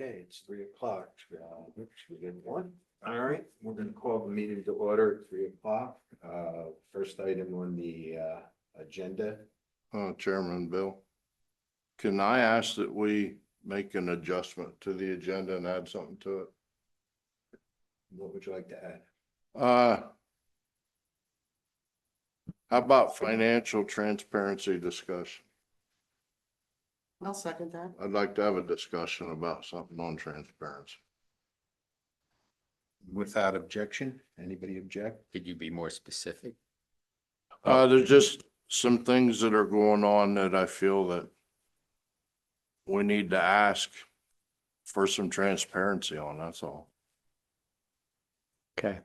Okay, it's 3:00. We did one. All right, we're gonna call the meeting to order at 3:00. First item on the agenda. Chairman Bill, can I ask that we make an adjustment to the agenda and add something to it? What would you like to add? How about financial transparency discussion? I'll second that. I'd like to have a discussion about something on transparency. Without objection, anybody object? Could you be more specific? There's just some things that are going on that I feel that we need to ask for some transparency on, that's all. Okay.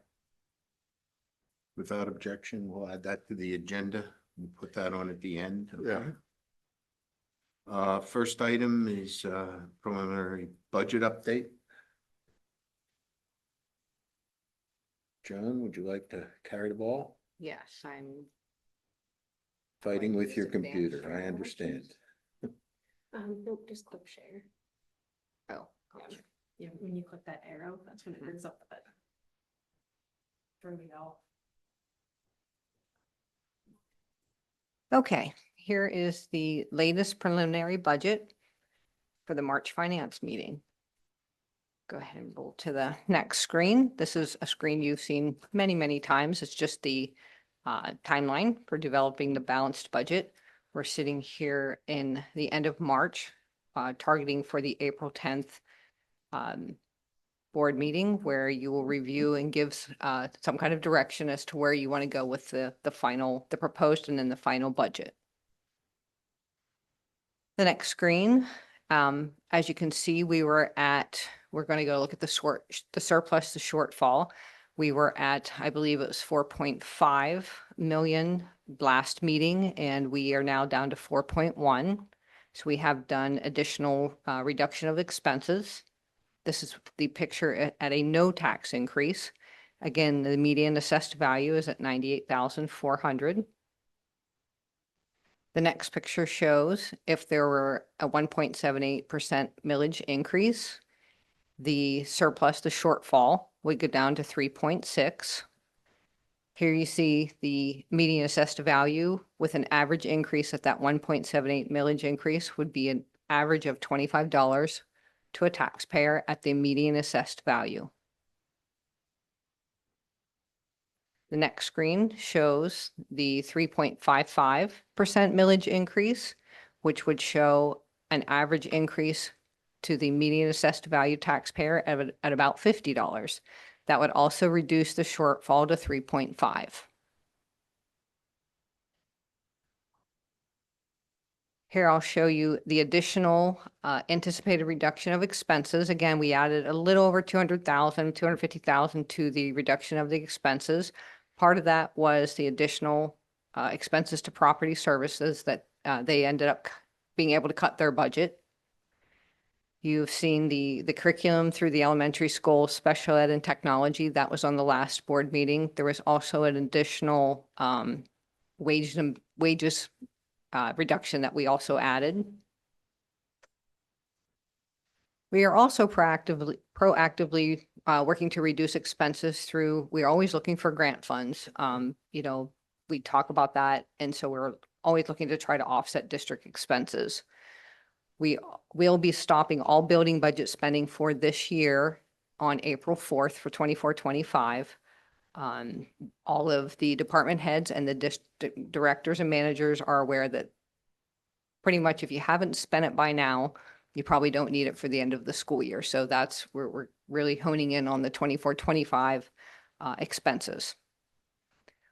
Without objection, we'll add that to the agenda and put that on at the end. Yeah. First item is preliminary budget update. John, would you like to carry the ball? Yes, I'm. Fighting Like with this your advanced computer, I technology. understand. Nope, just click share. Oh. Yeah. Yeah, when you click that arrow, that's when it brings up the. Throw me off. Okay, here is the latest preliminary budget for the March finance meeting. Go ahead and roll to the next screen. This is a screen you've seen many, many times. It's just the timeline for developing the balanced budget. We're sitting here in the end of March, targeting for the April 10th board meeting where you will review and give some kind of direction as to where you want to go with the proposed and then the final budget. The next screen, as you can see, we're going to go look at the surplus, the shortfall. We were at, I believe it was 4.5 million last meeting, and we are now down to 4.1. So we have done additional reduction of expenses. This is the picture at a no tax increase. Again, the median assessed value is at 98,400. The next picture shows if there were a 1.78% millage increase, the surplus, the shortfall, would go down to 3.6. Here you see the median assessed value with an average increase at that 1.78 millage increase would be an average of $25 to a taxpayer at the median assessed value. The next screen shows the 3.55% millage increase, which would show an average increase to the median assessed value taxpayer at about $50. That would also reduce the shortfall to 3.5. Here I'll show you the additional anticipated reduction of expenses. Again, we added a little over 250,000 to the reduction of the expenses. Part of that was the additional expenses to property services that they ended up being able to cut their budget. You've seen the curriculum through the elementary school, special ed and technology. That was on the last board meeting. There was also an additional wages reduction that we also added. We are also proactively working to reduce expenses through, we're always looking for grant funds. We talk about that. And so we're always looking to try to offset district expenses. We will be stopping all building budget spending for this year on April 4th for 24-25. All of the department heads and the directors and managers are aware that pretty much if you haven't spent it by now, you probably don't need it for the end of the school year. So that's where we're really honing in on the 24-25 expenses.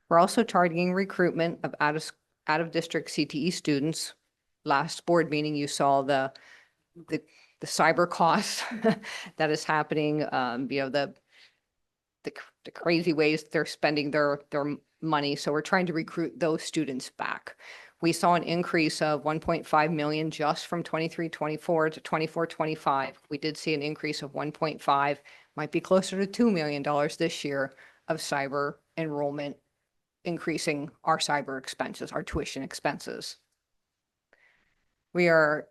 We're also targeting recruitment of out of district CTE students. Last board meeting, you saw the cyber costs that is happening. The crazy ways they're spending their money. So we're trying to recruit those students back. We saw an increase of 1.5 million just from 23-24 to 24-25. We did see an increase of 1.5, might be closer to $2 million this year of cyber enrollment, increasing our cyber expenses, our tuition expenses. We are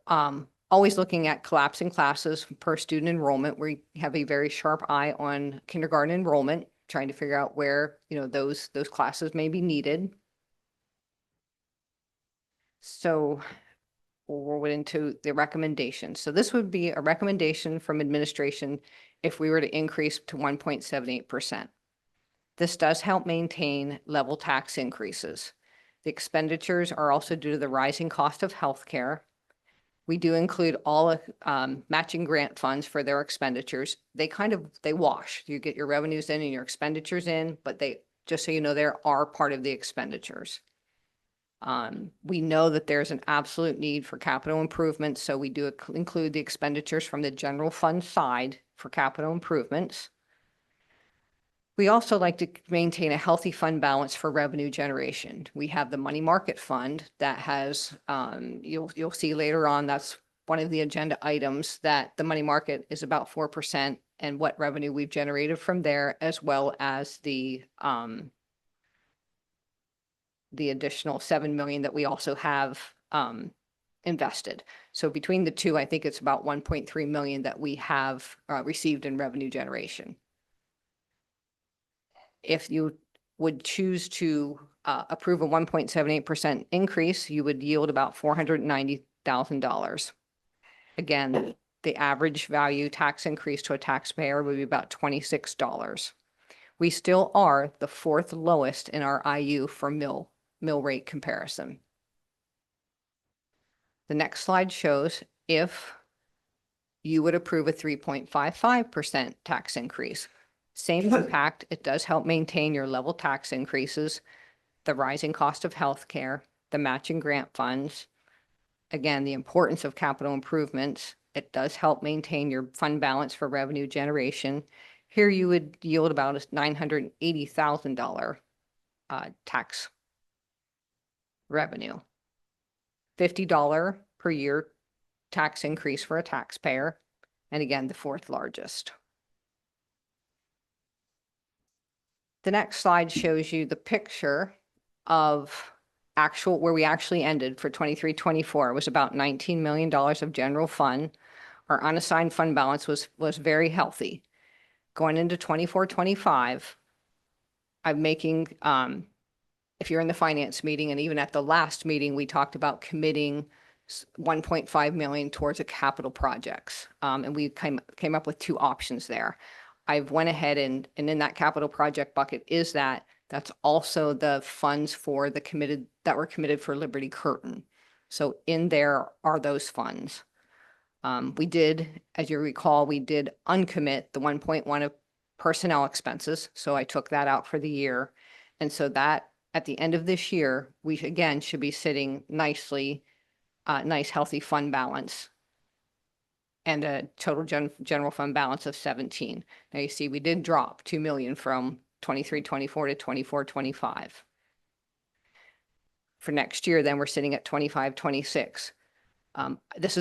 always looking at collapsing classes per student enrollment. We have a very sharp eye on kindergarten enrollment, trying to figure out where, those classes may be needed. So we'll get into the recommendations. So this would be a recommendation from administration if we were to increase to 1.78%. This does help maintain level tax increases. The expenditures are also due to the rising cost of healthcare. We do include all matching grant funds for their expenditures. They wash. You get your revenues in and your expenditures in, but just so you know, they are part of the expenditures. We know that there's an absolute need for capital improvements, so we do include the expenditures from the general fund side for capital improvements. We also like to maintain a healthy fund balance for revenue generation. We have the money market fund that has, you'll see later on, that's one of the agenda items, that the money market is about 4% and what revenue we've generated from there, as well as the additional 7 million that we also have invested. So between the two, I think it's about 1.3 million that we have received in revenue generation. If you would choose to approve a 1.78% increase, you would yield about $490,000. Again, the average value tax increase to a taxpayer would be about $26. We still are the fourth lowest in our IU for mill rate comparison. The next slide shows if you would approve a 3.55% tax increase. Same impact, it does help maintain your level tax increases, the rising cost of healthcare, the matching grant funds. Again, the importance of capital improvements. It does help maintain your fund balance for revenue generation. Here you would yield about a $980,000 tax revenue. $50 per year tax increase for a taxpayer, and again, the fourth largest. The next slide shows you the picture of where we actually ended for 23-24. It was about $19 million of general fund. Our unassigned fund balance was very healthy. Going into 24-25, I'm making, if you're in the finance meeting, and even at the last meeting, we talked about committing 1.5 million towards a capital projects. And we came up with two options there. I've went ahead and in that capital project bucket that's also the funds for that were committed for Liberty Curtain. So in there are those funds. We did, as you recall, we did uncommit the 1.1 of personnel expenses. So I took that out for the year. And so that at the end of this year, we again should be sitting nicely, nice healthy fund balance and a total general fund balance of 17. Now you see we did drop 2 million from 23-24 to 24-25. For next year, then we're sitting at 25-26. This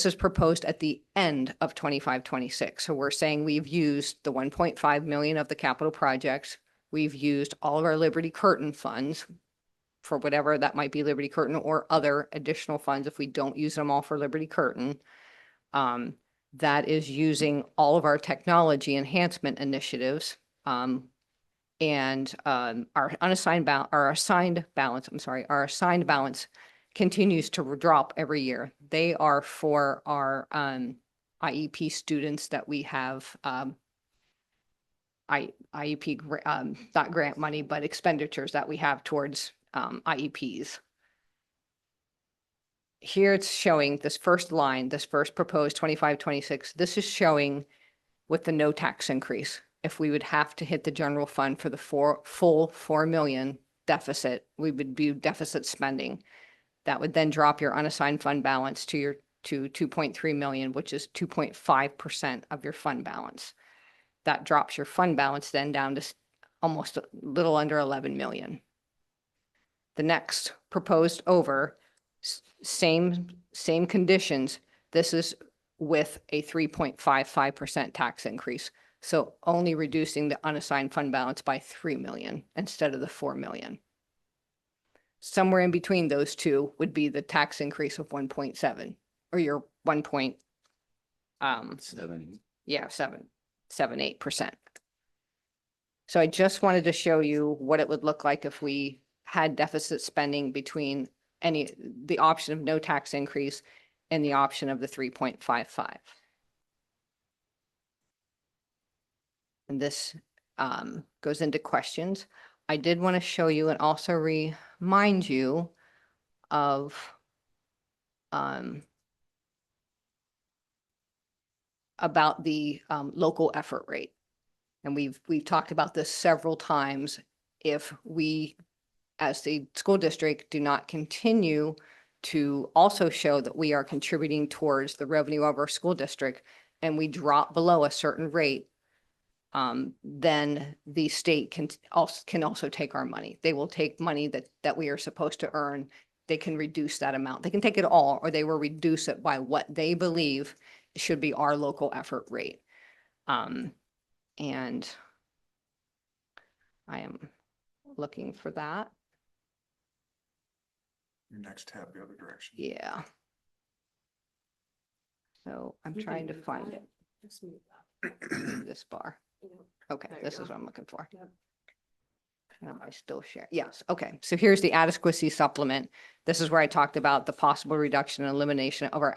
is proposed at the end of 25-26. So we're saying we've used the 1.5 million of the capital projects. We've used all of our Liberty Curtain funds for whatever that might be, Liberty Curtain or other additional funds if we don't use them all for Liberty Curtain. That is using all of our technology enhancement initiatives. And our assigned balance continues to drop every year. They are for our IEP students that we have, IEP, not grant money, but expenditures that we have towards IEPs. Here it's showing this first line, this first proposed 25-26. This is showing with the no tax increase. If we would have to hit the general fund for the full 4 million deficit, we would be deficit spending. That would then drop your unassigned fund balance to 2.3 million, which is 2.5% of your fund balance. That drops your fund balance then down to almost a little under 11 million. The next proposed over, same conditions. This is with a 3.55% tax increase. So only reducing the unassigned fund balance by 3 million instead of the 4 million. Somewhere in between those two would be the tax increase of 1.7. or your 1. Seven. Yeah, 7.8%. So I just wanted to show you what it would look like if we had deficit spending between the option of no tax increase and the option of the 3.55. And this goes into questions. I did want to show you and also remind you of about the local effort rate. And we've talked about this several times. If we, as the school district, do not continue to also show that we are contributing towards the revenue of our school district and we drop below a certain rate, then the state can also take our money. They will take money that we are supposed to earn. They can reduce that amount. They can take it all, or they will reduce it by what they believe should be our local effort rate. And I am looking for that. Your next tab, the other direction. Yeah. So I'm You can trying to move find that. it, Just move that. this bar. Yeah. Okay, There you this go. is what I'm looking for. Yep. Am I still share? Yes, okay. So here's the adequacy supplement. This is where I talked about the possible reduction and elimination of our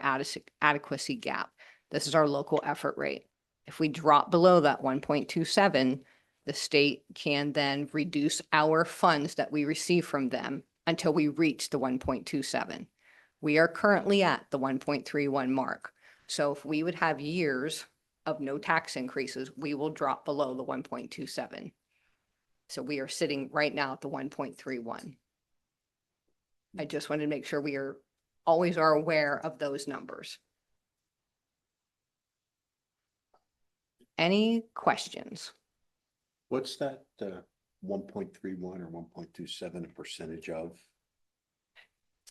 adequacy gap. This is our local effort rate. If we drop below that 1.27, the state can then reduce our funds that we receive from them until we reach the 1.27. We are currently at the 1.31 mark. So if we would have years of no tax increases, we will drop below the 1.27. So we are sitting right now at the 1.31. I just wanted to make sure we always are aware of those numbers. Any questions? What's that, 1.31 or 1.27 a percentage of?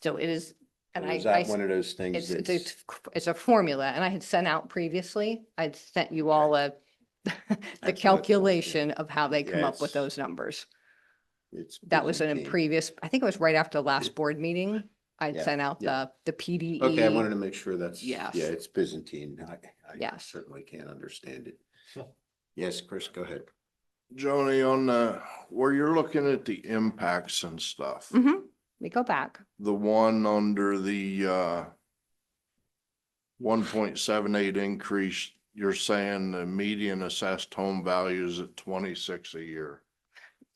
So it is, and Or I, is that one of those things it's, that's, it's a formula, and I had sent out previously, I'd sent you all the was, calculation of how they come Yeah, up with it's- those numbers. it's That was in a Byzantine. previous, I think it was right after the last board meeting. I'd Yeah, sent out yeah. the PDE. Okay, I wanted to make sure that's, Yes. yeah, it's Byzantine. I Yes. certainly can't understand it. Yes, Chris, go ahead. Joni, on where you're looking at the impacts and stuff, We go back. the one under the 1.78 increase, you're saying the median assessed home value is at 26 a year,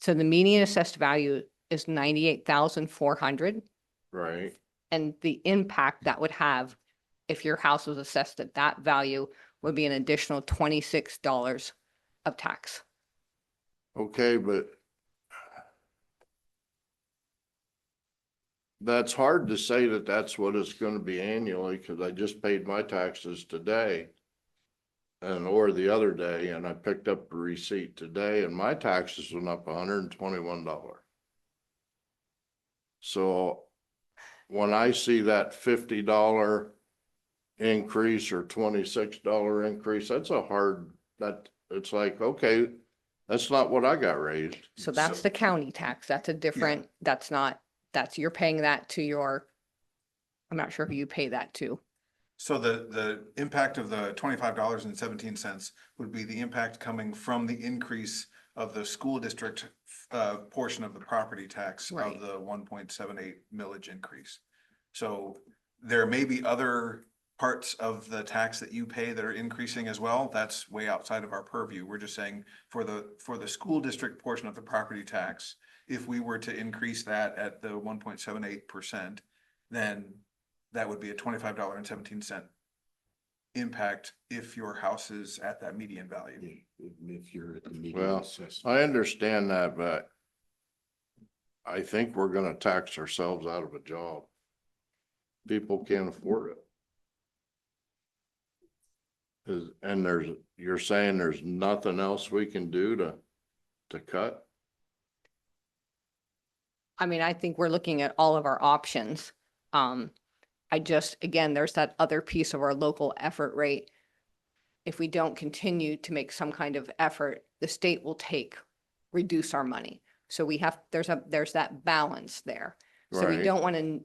So the median assessed value is 98,400. right? And the impact that would have if your house was assessed at that value would be an additional $26 of tax. Okay, but that's hard to say that that's what it's gonna be annually, because I just paid my taxes today. Or the other day, and I picked up a receipt today, and my taxes went up $121. So when I see that $50 increase or $26 increase, that's it's like, okay, that's not what I got raised. So that's the county tax. That's a different, you're paying that to I'm not sure who you pay that to. So the impact of the $25.17 would be the impact coming from the increase of the school district portion of the property tax Right. of the 1.78 millage increase. So there may be other parts of the tax that you pay that are increasing as well. That's way outside of our purview. We're just saying for the school district portion of the property tax, if we were to increase that at the 1.78%, then that would be a $25.17 impact if your house is at that median value. If you're at the median Well, assessment. I understand that, but I think we're gonna tax ourselves out of a job. People can't afford it. You're saying there's nothing else we can do to cut? I mean, I think we're looking at all of our options. Again, there's that other piece of our local effort rate. If we don't continue to make some kind of effort, the state will reduce our money. So there's that balance there. So we Right. don't want to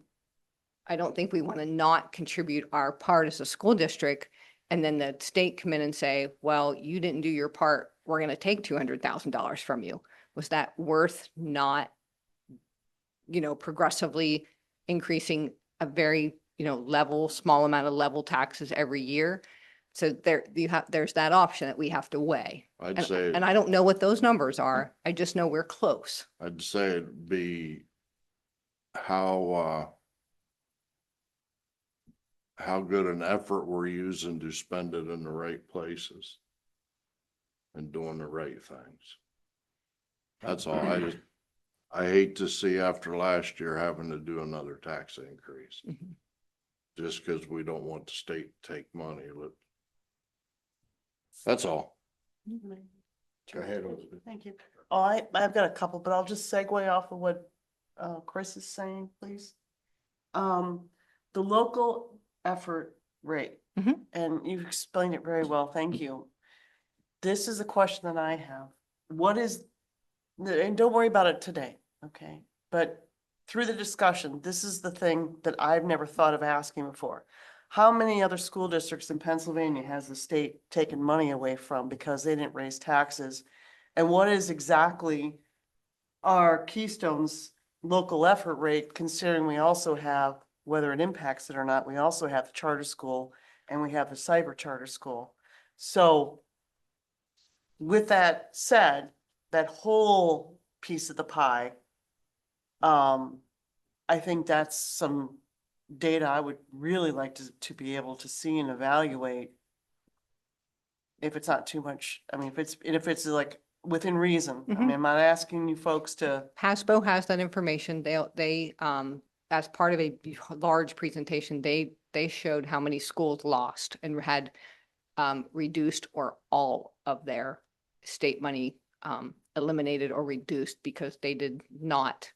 I don't think we want to not contribute our part as a school district. And then the state come in and say, well, you didn't do your part. We're going to take $200,000 from you. Was that worth not, progressively increasing a very, level, small amount of level taxes every year? So there's that option that we have to weigh. I'd And, say, and I don't know what those numbers are. I just know we're close. I'd say it'd be how good an effort we're using to spend it in the right places and doing the right things. That's all. I hate to see after last year having to do another tax increase. Mhm. Just because we don't want the state to take money. That's all. Go ahead, Elizabeth. Thank you. Oh, I've got a couple, but I'll just segue off of what Chris is saying, please. The local effort rate, Mhm. and you've explained it very well, thank you. This is a question that I have. What is, and don't worry about it today, okay? But through the discussion, this is the thing that I've never thought of asking before. How many other school districts in Pennsylvania has the state taken money away from because they didn't raise taxes? And what is exactly our Keystone's local effort rate, considering we also have, whether it impacts it or not, we also have the charter school and we have the cyber charter school. So with that said, that whole piece of the pie, I think that's some data I would really like to be able to see and evaluate. If it's not too much, I mean, if it's like within reason, I mean, I'm not asking you folks to, Hasbro has that information. They, as part of a large presentation, they showed how many schools lost and had reduced or all of their state money eliminated or reduced because they did not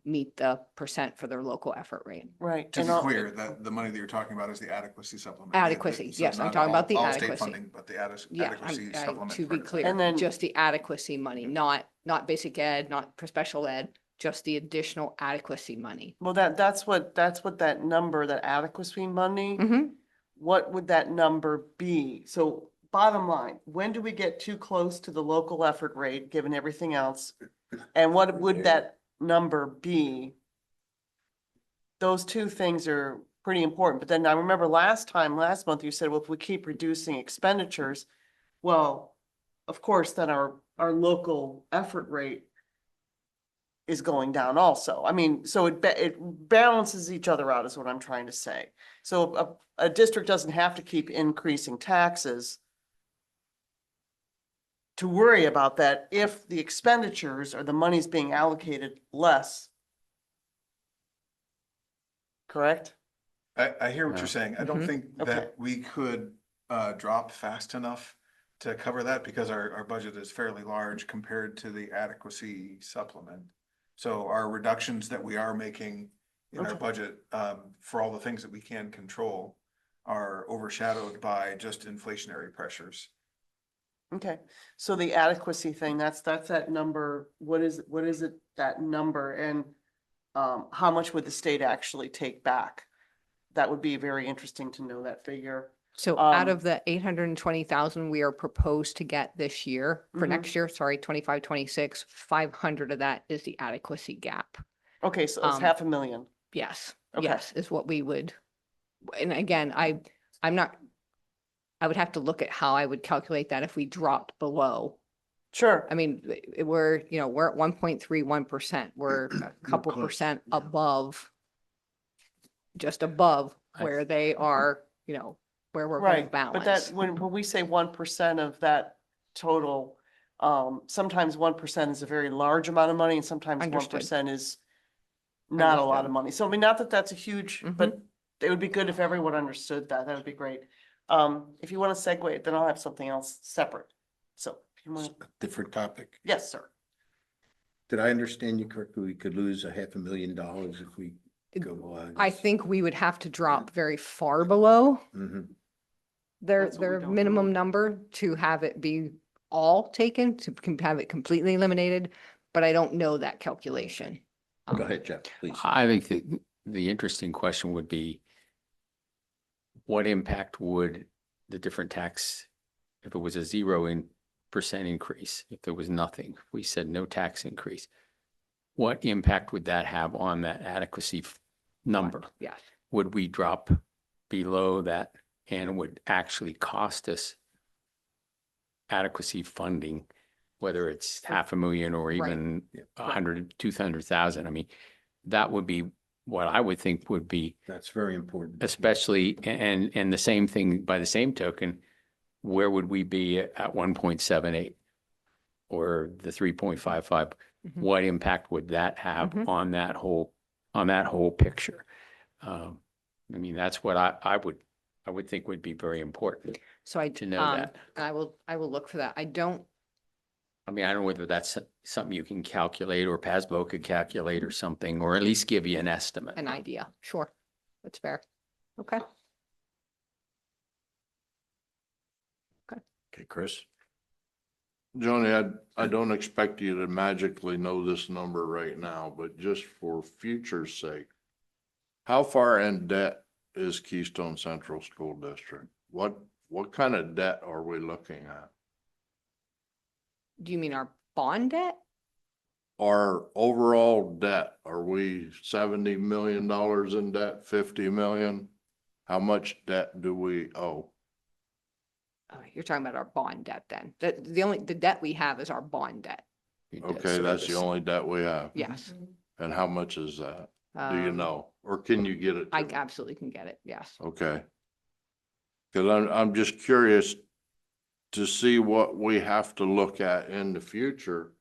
meet the percent for their local effort rate. right? To and be I'll- clear, the money that you're talking about is the adequacy supplement. Adequacy, So yes, I'm not talking about the all state adequacy. funding, but the Yeah, adequacy supplement. to be part of it. clear, And then- just the adequacy money, not basic ed, not for special ed, just the additional adequacy money. Well, that's what that number, that adequacy money, Mhm. what would that number be? So bottom line, when do we get too close to the local effort rate, given everything else? And what would that number be? Those two things are pretty important, but then I remember last month, you said, well, if we keep reducing expenditures, well, of course, then our local effort rate is going down also. I mean, so it balances each other out is what I'm trying to say. So a district doesn't have to keep increasing taxes to worry about that if the expenditures or the money's being allocated less. Correct? I hear what Yeah. you're saying. I don't Mhm. think Okay. that we could drop fast enough to cover that because our budget is fairly large compared to the adequacy supplement. So our reductions that we are making in our Okay. budget for all the things that we can control are overshadowed by just inflationary pressures. Okay, so the adequacy thing, that's that number, what is it, that number, and how much would the state actually take back? That would be very interesting to know that figure. So out Um, of the 820,000 we are proposed to get this year, for Mhm. next year, sorry, 25, 26, 500 of that is the adequacy gap. Okay, so it's Um, 500,000. Yes, Okay. yes, is what we would. And again, I'm not, I would have to look at how I would calculate that if we dropped below. Sure, I mean, we're at 1.31%. We're a couple close, percent yeah. above, just above I- where they are, where we're going to right, but that, balance. when we say 1% of that total, sometimes 1% is a very large amount of money, and sometimes Understood. 1% is not a lot Understood. of money. So I mean, not that that's a huge, but it would be good if everyone understood that. That would be great. If you want to segue it, then I'll have something else separate. So, if you want, Different topic. yes, sir. Did I understand you correctly? We could lose $500,000 if we go. I think we would have to drop very far below Mhm. their That's what we don't know. minimum number to have it be all taken, to have it completely eliminated, but I don't know that calculation. Go ahead, Jeff, please. I think that the interesting question would be, what impact would the different tax, if it was a 0% increase, if there was nothing, if we said no tax increase, what impact would that have on that adequacy number? Yes. Would we drop below that and it would actually cost us adequacy funding, whether it's 500,000 or Right. even 100, 200,000? I mean, that would be what I would think would be, That's very important. especially, and the same thing by the same token, where would we be at 1.78 or the 3.55? Mhm. What impact would that have Mhm. on that whole picture? I mean, that's what I would think would be very important So I, to know that. I will look for that. I don't, I mean, I don't know whether that's something you can calculate or PASBO could calculate or something, or at least give you an estimate. an idea. Sure. That's fair. Okay. Okay, Chris? Joni, I don't expect you to magically know this number right now, but just for future's sake, how far in debt is Keystone Central School District? What kind of debt are we looking at? Do you mean our bond debt? Our overall debt, are we $70 million in debt, 50 million? How much debt do we owe? You're talking about our bond debt then. The debt we have is our bond debt. Your debt Okay, that's the service. only debt we have. Yes. And how much is that? Do you Um, know? Or can you get it? to I me? absolutely can get it. Yes. Okay. Cause I'm just curious to see what we have to look at in the future.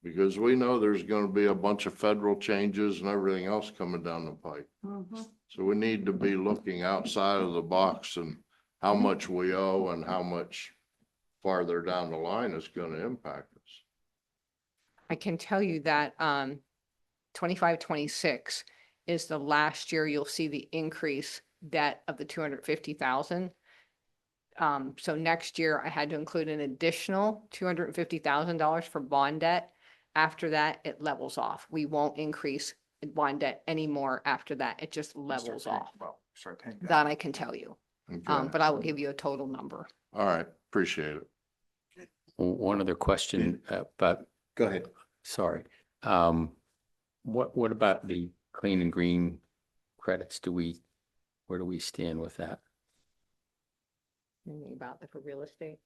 Because we know there's gonna be a bunch of federal changes and everything else coming down the pipe. So we need to be looking outside of the box and how much we owe and how much farther down the line is gonna impact us. I can tell you that 25, 26 is the last year you'll see the increase debt of the 250,000. So next year I had to include an additional $250,000 for bond debt. After that, it levels off. We won't increase bond debt anymore after that. It just levels off. Well, start paying that. That I can tell you. Okay, But I will give you a total number. all right, appreciate it. One other question, but Go ahead. sorry. What about the clean and green credits? Where do we stand with that? Anything about that for real estate?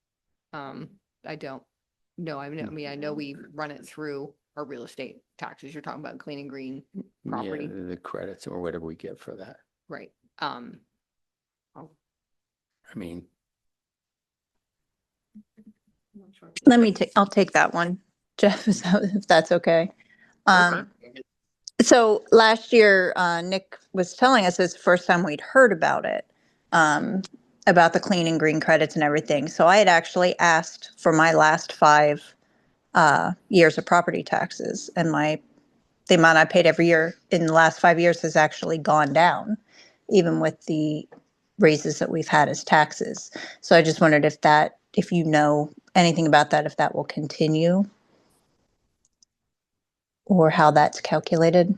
I don't know. I mean, I know we run it through our real estate taxes. You're talking about clean and green, Yeah, Property. the credits or whatever we get for that. right? I mean, I'm not sure. I'll take that one, Jeff, if that's okay. So last year, Nick was telling us it's the first time we'd heard about it, about the clean and green credits and everything. So I had actually asked for my last 5 years of property taxes, and the amount I paid every year in the last 5 years has actually gone down, even with the raises that we've had as taxes. So I just wondered if you know anything about that, if that will continue, or how that's calculated.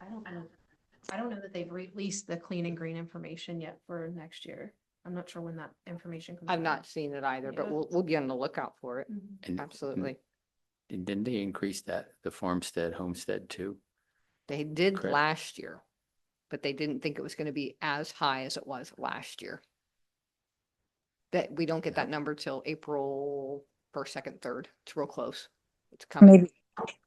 I don't know that they've released the clean and green information yet for next year. I'm not sure when that information comes. I've out. not seen it either, but Yeah. we'll be on the lookout for it. Mhm. and Absolutely. and didn't they increase the farmstead, homestead too? They did Correct. last year, but they didn't think it was going to be as high as it was last year. That we don't get that number till April 1st, 2nd, 3rd. It's real close. It's coming.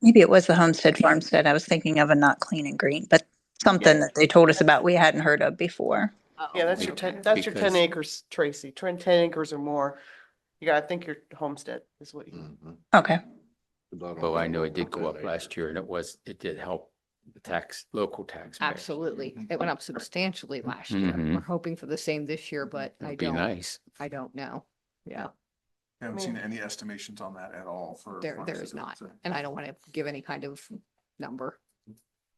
Maybe it was the homestead farmstead I was thinking of, and not clean and green, but something that they told us about we hadn't heard of before. Yeah, that's your Okay. 10, that's your 10 Because- acres, Tracy. 10 acres or more. You gotta think your homestead is what you. Mhm. Okay. Well, I know it did go up last year and it did help the local tax. Absolutely. It went up substantially last year. Mhm. We're hoping for the same this year, but I It'd be don't, nice. I don't know. Yeah, I haven't seen any estimations on that at all for. there is farmstead, not. so. And I don't want to give any kind of number.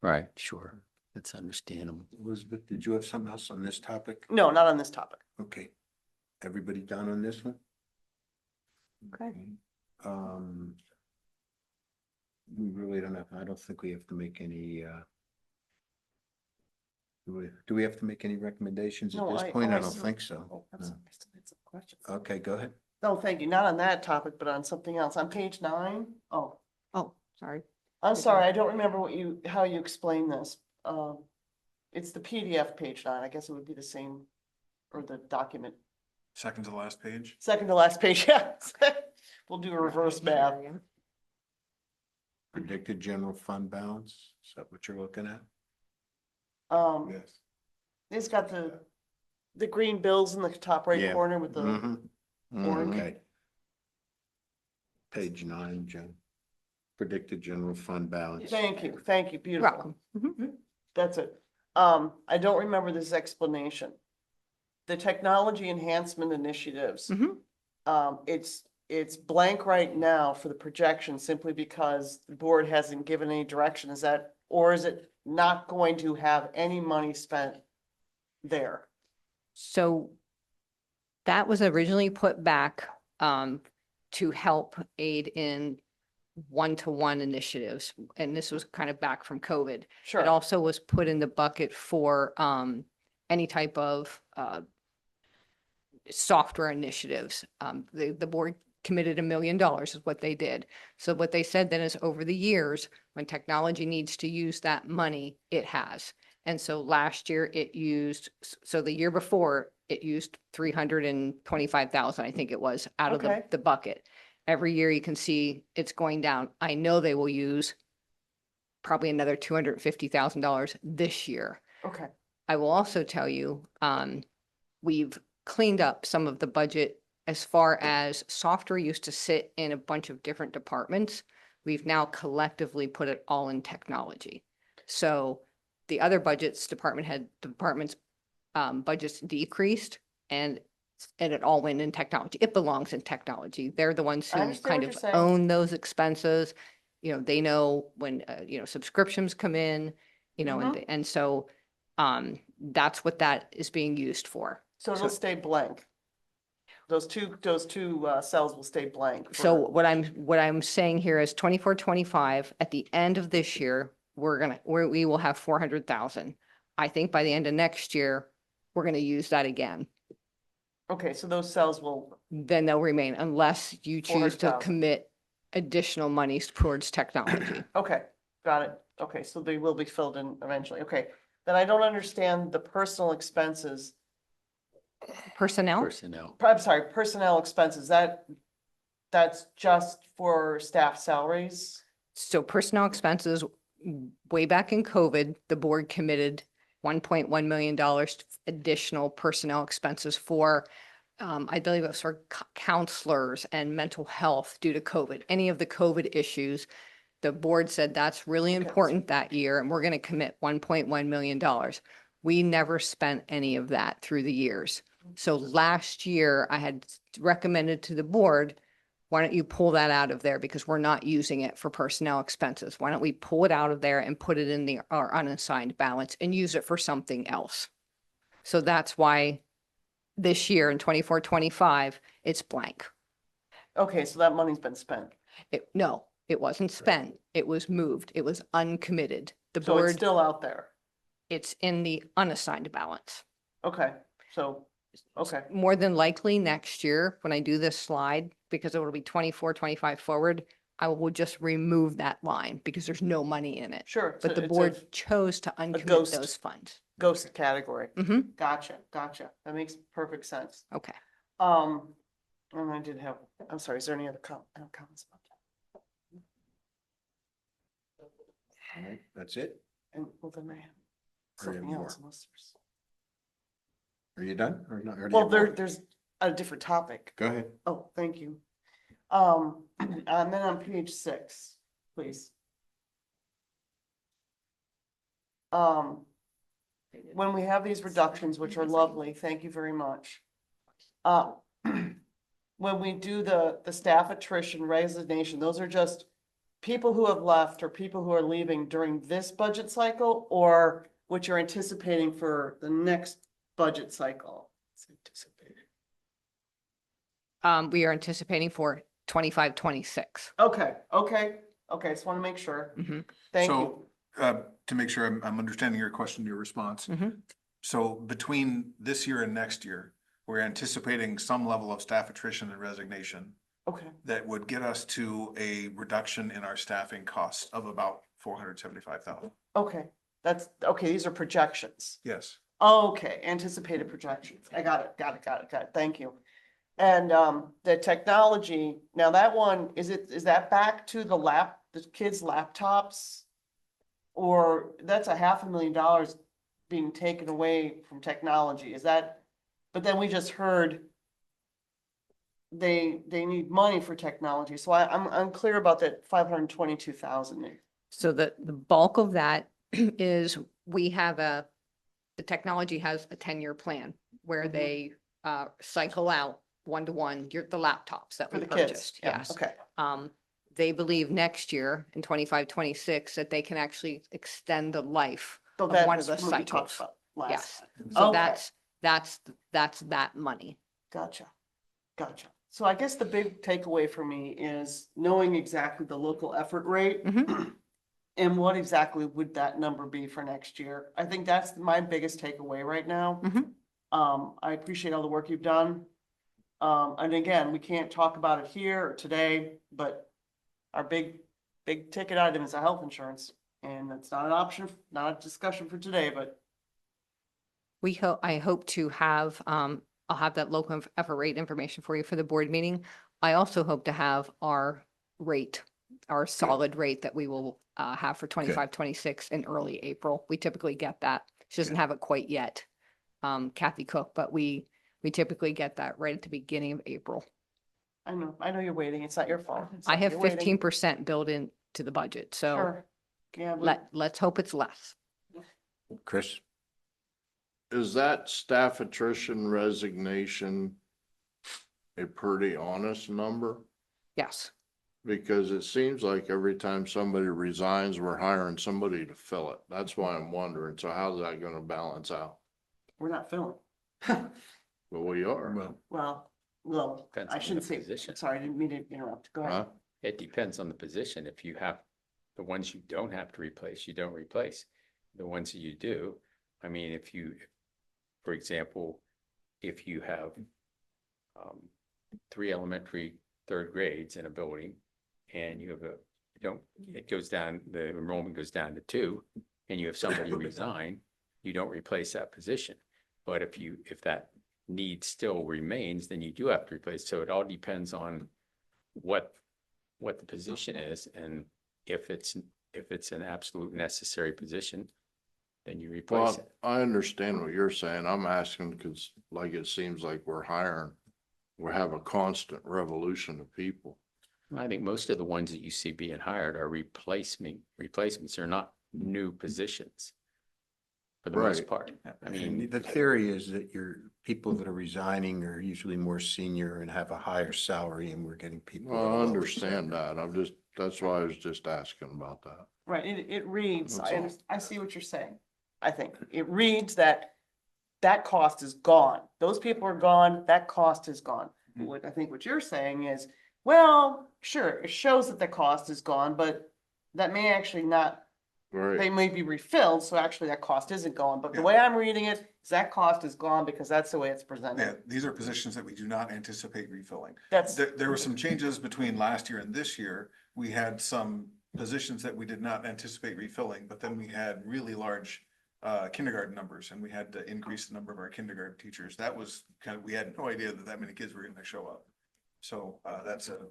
Right, sure. That's understandable. Elizabeth, did you have something else on this topic? No, not on this topic. Okay. Everybody down on this one? Okay. We really don't have, I don't think we have to make any Do we have to make any recommendations at No, this I- point? oh, I I don't see. think so. Oh, I'm No. sorry, I still had some questions. Okay, go ahead. No, thank you. Not on that topic, but on something else. On page 9. Oh, Oh, sorry. I'm Okay. sorry. I don't remember how you explain this. It's the PDF page 9. I guess it would be the same, or the document. Second to the last page. Second to last page, yes. We'll do a reverse math. Predicted general fund balance, is that what you're looking at? Yes. It's got the green bills in the top right Yeah. corner with the, Mhm. orange. Okay. Page 9, Jen. Predicted general fund balance. thank you, You're beautiful. welcome. Mhm. That's it. I don't remember this explanation. The technology enhancement initiatives. Mhm. It's blank right now for the projection simply because the board hasn't given any direction. Is that, or is it not going to have any money spent there? So that was originally put back to help aid in one-to-one initiatives. And this was kind of back from COVID. It Sure, also was put in the bucket for any type of software initiatives. The board committed $1 million is what they did. So what they said then is over the years, when technology needs to use that money, it has. And so last year it used, so the year before, it used 325,000, I think it was, out of Okay. the bucket. Every year you can see it's going down. I know they will use probably another $250,000 this year. okay, I will also tell you, we've cleaned up some of the budget as far as software used to sit in a bunch of different departments. We've now collectively put it all in technology. So the other departments, budgets decreased and it all went in technology. It belongs in technology. They're the ones I who understand kind what of you're saying. own those expenses. You know, they know when, subscriptions come in, Mhm. and so that's what that is being used for. so it'll stay blank. Those two cells will stay blank. So for- what I'm saying here is 24, 25, at the end of this year, we will have 400,000. I think by the end of next year, we're gonna use that again. Okay, so those cells will, Then they'll remain unless you choose to 400,000. commit additional monies towards technology. okay, got it. Okay, so they will be filled in eventually. Okay, then I don't understand the personal expenses. Personnel? Personnel. I'm sorry, personnel expenses, that's just for staff salaries? So personnel expenses, way back in COVID, the board committed $1.1 million additional personnel expenses for, I believe it was for counselors and mental health due to COVID. Any of the COVID issues, the board said that's really Okay. important that year, and we're going to commit $1.1 million. We never spent any of that through the years. So last year, I had recommended to the board, why don't you pull that out of there because we're not using it for personnel expenses? Why don't we pull it out of there and put it in our unassigned balance and use it for something else? So that's why this year in 24, 25, it's blank. Okay, so that money's been spent. No, it wasn't spent. It was moved. It was uncommitted. The So it's board, still out there. it's in the unassigned balance. Okay, so, okay, More than likely next year, when I do this slide, because it will be 24, 25 forward, I will just remove that line because there's no money in it. sure. But the it's a board chose to uncommit ghost. those funds. Ghost category. Hmm. Gotcha. That makes perfect sense. Okay. And I did have, I'm sorry, is there any other comments about All right, that's it? that? And well, then I have Or you have something more? else unless there's, Are you done or not? Or do you well, have more? there's a different topic. Go ahead. Oh, thank you. And then on page 6, please. When we have these reductions, which are lovely, thank you very much. When we do the staff attrition resignation, those are just people who have left or people who are leaving during this budget cycle or what you're anticipating for the next budget cycle? It's anticipated. We are anticipating for 25, 26. Okay, just want to make sure. Mhm. Thank you. So, to make sure I'm understanding your question, your response. Mhm. So between this year and next year, we're anticipating some level of staff attrition and resignation Okay, that would get us to a reduction in our staffing costs of about 475,000. okay, okay, these are projections. Yes. Okay, anticipated projections. I got it. Thank you. And the technology, now that one, is that back to the kids' laptops? Or that's $500,000 being taken away from technology, is that, but then we just heard they need money for technology, so I'm unclear about that 522,000. So the bulk of that is we have the technology has a 10-year plan where Mhm. they cycle out one-to-one, the laptops that For we the kids, purchased. yeah, Yes. okay, They believe next year in 25, 26 that they can actually extend the life so of that one of was the what we talked cycles. about last Yes. time. So Okay. that's that money. Gotcha. So I guess the big takeaway for me is knowing exactly the local effort rate. Mhm. And what exactly would that number be for next year? I think that's my biggest takeaway right now. Mhm. I appreciate all the work you've done. And again, we can't talk about it here or today, but our big ticket item is a health insurance. And that's not an option, not a discussion for today, but I hope to have, I'll have that local effort rate information for you for the board meeting. I also hope to have our rate, our solid rate that we will have for 25, 26 in early April. We typically get that. She doesn't have it quite yet, Kathy Cook, but we typically get that right at the beginning of April. I know you're waiting. It's not your fault. I have You're waiting. 15% built into the budget, so Sure. Yeah, let's hope it's less. Chris? Is that staff attrition resignation a pretty honest number? Yes. Because it seems like every time somebody resigns, we're hiring somebody to fill it. That's why I'm wondering. So how's that gonna balance out? we're not filling. Well, we are. Well, Depends I on shouldn't the say, position. sorry, I didn't mean to interrupt. Go ahead. Huh? It depends on the position. If you have the ones you don't have to replace, you don't replace. The ones that you do, I mean, for example, if you have 3 elementary third grades in a building and you have the enrollment goes down to 2 and you have somebody resign, you don't replace that position. But if that need still remains, then you do have to replace. So it all depends on what the position is, and if it's an absolute necessary position, then you replace Well, it. I understand what you're saying. I'm asking because like it seems like we have a constant revolution of people. I think most of the ones that you see being hired are replacements. They're not new positions for the most Right. part. I mean, The theory is that your people that are resigning are usually more senior and have a higher salary, and we're getting people. Well, at a I lower understand salary. that. That's why I was just asking about that. Right, it reads, That's all. I see what you're saying. I think it reads that cost is gone. Those people are gone, that cost is gone. Mhm. What you're saying is, well, sure, it shows that the cost is gone, but that may actually not, they Right. may be refilled, so actually that cost isn't gone. But the Yeah. way I'm reading it is that cost is gone because that's the way it's Yeah, presented. these are positions that we do not anticipate refilling. That's, There were some changes between last year and this year. We had some positions that we did not anticipate refilling, but then we had really large kindergarten numbers and we had to increase the number of our kindergarten teachers. That was we had no idea that many kids were gonna show up. So that's an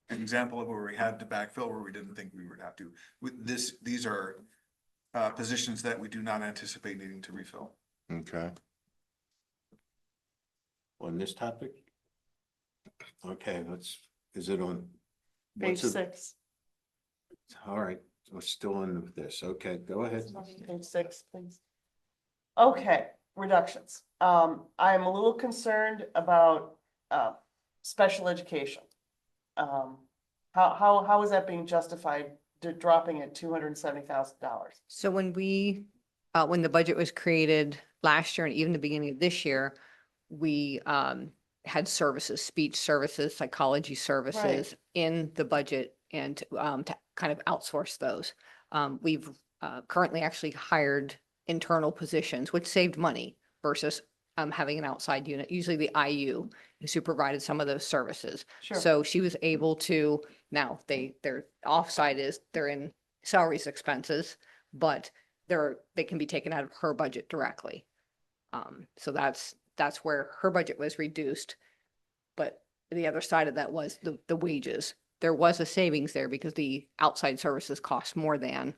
example of where we had to backfill where we didn't think we would have to. These are positions that we do not anticipate needing to refill. Okay. On this topic? Okay, is it on? page what's it- 6. All right, we're still on this. Okay, go ahead. Page 6, please. Okay, reductions. I am a little concerned about special education. How is that being justified, dropping it $270,000? So when when the budget was created last year and even the beginning of this year, we had services, speech services, psychology services in the budget and to kind of outsource those. We've currently actually hired internal positions, which saved money versus having an outside unit, usually the IU, who provided some of those services. Sure. So she was able to, now their offside is they're in salaries expenses, but they can be taken out of her budget directly. So that's where her budget was reduced. But the other side of that was the wages. There was a savings there because the outside services cost more than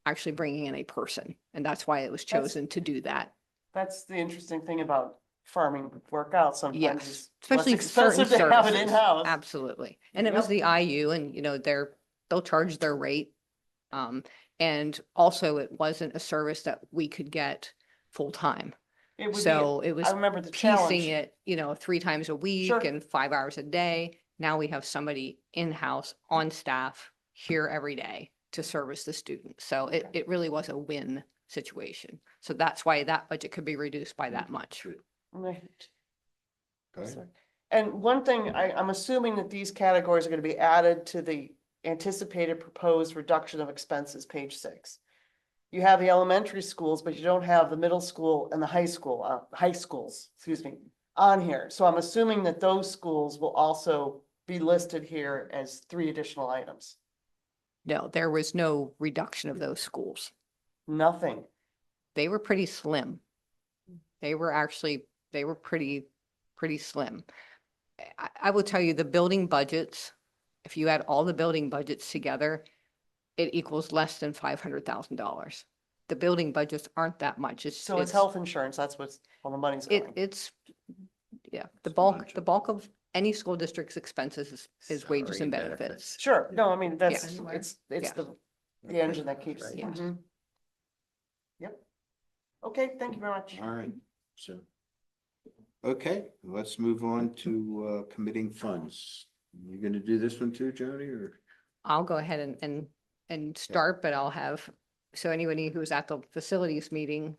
actually bringing in a person. And that's why it was That's- chosen to do that. That's the interesting thing about farming workout sometimes. Yes, It's less especially certain expensive to have it services. in-house. Absolutely. And it was the IU and, they'll charge their rate. And also it wasn't a service that we could get full-time. It would be- So it was I remember the piecing challenge. it, 3 times a week Sure. and 5 hours a day. Now we have somebody in-house on staff here every day to service the students. So it really was a win situation. So that's why that budget could be reduced by that much. Right. Okay. Sorry. And one thing, I'm assuming that these categories are gonna be added to the anticipated proposed reduction of expenses, page 6. You have the elementary schools, but you don't have the middle school and the high schools, excuse me, on here. So I'm assuming that those schools will also be listed here as 3 additional items. No, there was no reduction of those schools. Nothing. They were pretty slim. They were pretty slim. I will tell you, the building budgets, if you add all the building budgets together, it equals less than $500,000. The building budgets aren't that much. So it's health insurance, that's what's, all the money's going. Yeah, the bulk of any school district's expenses is wages and benefits. Sure, no, I mean, that's, Yeah. it's Yeah. the engine that keeps. Right. Yes. Mhm. Yep. Okay, thank you very much. All right, so. Okay, let's move on to committing funds. You gonna do this one too, Joni, or? I'll go ahead and start, but I'll have, so anybody who's at the facilities meeting,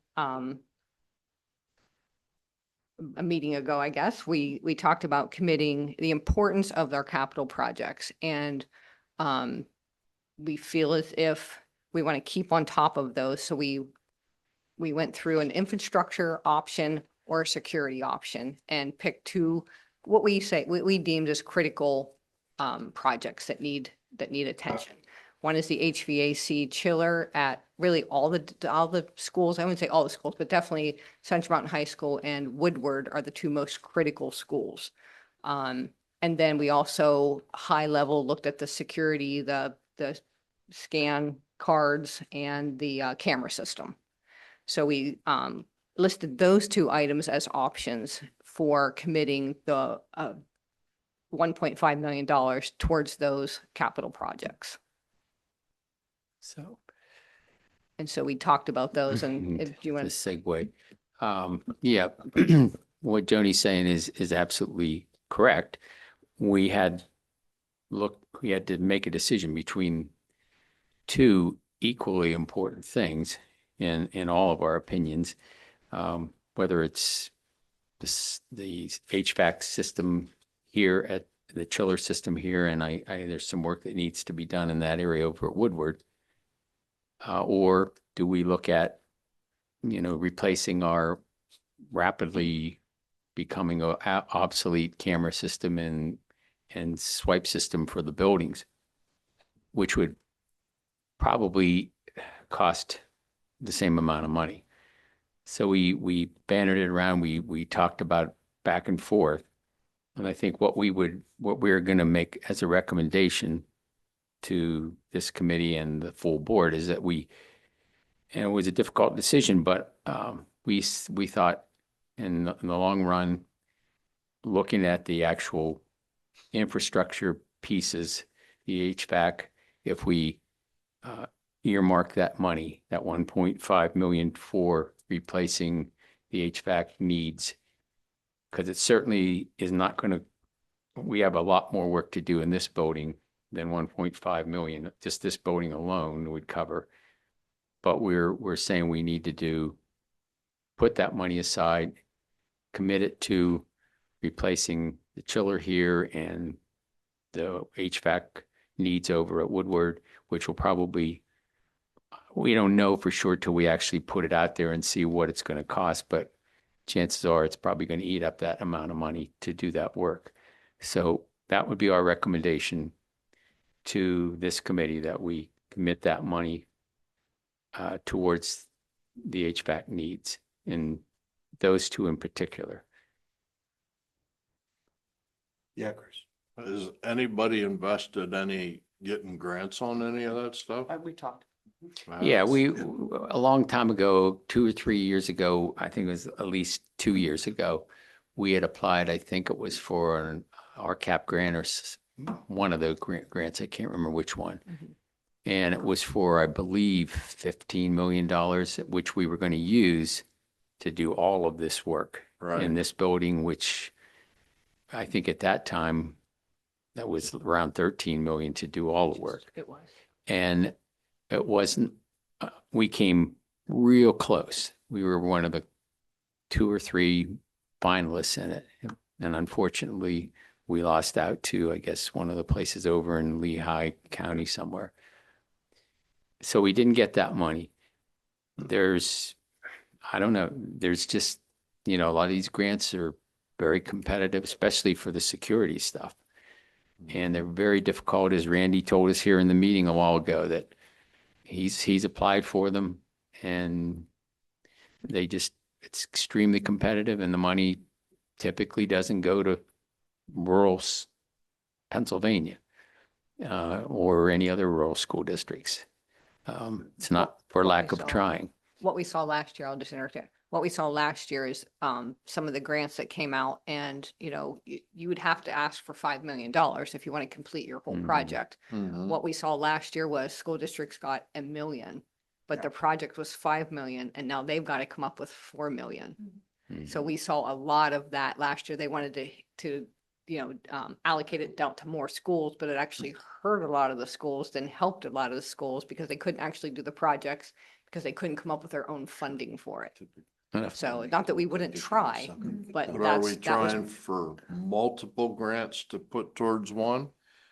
a meeting ago, I guess, we talked about committing the importance of our capital projects. And we feel as if we want to keep on top of those. So we went through an infrastructure option or a security option and picked 2, what we deemed as critical projects that need attention. One is the HVAC chiller at really all the schools. I wouldn't say all the schools, but definitely Central Mountain High School and Woodward are the 2 most critical schools. And then we also high level looked at the security, the scan cards and the camera system. So we listed those 2 items as options for committing the $1.5 million towards those capital projects. So. And so we talked about those and if you To want to, segue. Yeah, what Joni's saying is absolutely correct. We had to make a decision between 2 equally important things in all of our opinions. Whether it's the HVAC system here at the chiller system here, and there's some work that needs to be done in that area over at Woodward. Or do we look at, replacing our rapidly becoming obsolete camera system and swipe system for the buildings, which would probably cost the same amount of money. So we bannered it around, we talked about back and forth. And I think what we're going to make as a recommendation to this committee and the full board is that and it was a difficult decision, but we thought in the long run, looking at the actual infrastructure pieces, the HVAC, if we earmark that money, that 1.5 million for replacing the HVAC needs, because it certainly is not going to, we have a lot more work to do in this building than 1.5 million. Just this building alone would cover. But we're saying we need to put that money aside, commit it to replacing the chiller here and the HVAC needs over at Woodward, which will probably, we don't know for sure till we actually put it out there and see what it's going to cost, but chances are it's probably going to eat up that amount of money to do that work. So that would be our recommendation to this committee, that we commit that money towards the HVAC needs, and those two in particular. Yeah, Chris. Is anybody invested getting grants on any of that stuff? We talked. Yeah, a long time ago, 2 or 3 years ago, I think it was at least 2 years ago, we had applied, I think it was for an RCAP grant or one of the grants, I can't remember which one. Mhm. And it was for, I believe, $15 million, which we were going to use to do all of this work in Right. this building, which I think at that time, that was around 13 million to do all the work. It was. And it wasn't, we came real close. We were one of the 2 or 3 finalists in it. And unfortunately, we lost out to, I guess, one of the places over in Lehigh County somewhere. So we didn't get that money. I don't know, there's just, a lot of these grants are very competitive, especially for the security stuff. And they're very difficult, as Randy told us here in the meeting a while ago, that he's applied for them, and it's extremely competitive, and the money typically doesn't go to rural Pennsylvania or any other rural school districts. It's not for lack of trying. What we saw last year, I'll just interject. What we saw last year is some of the grants that came out, and you would have to ask for $5 million if you want to complete your whole Mhm. project. Mhm. What we saw last year was school districts got $1 million, but the project was $5 million, and now they've got to come up with $4 million. So we saw a lot of that last year. They wanted to allocate it down to more schools, but it actually hurt a lot of the schools, then helped a lot of the schools because they couldn't actually do the projects because they couldn't come up with their own funding for it. So not that we wouldn't try, but But are we that was. trying for multiple grants to put towards one?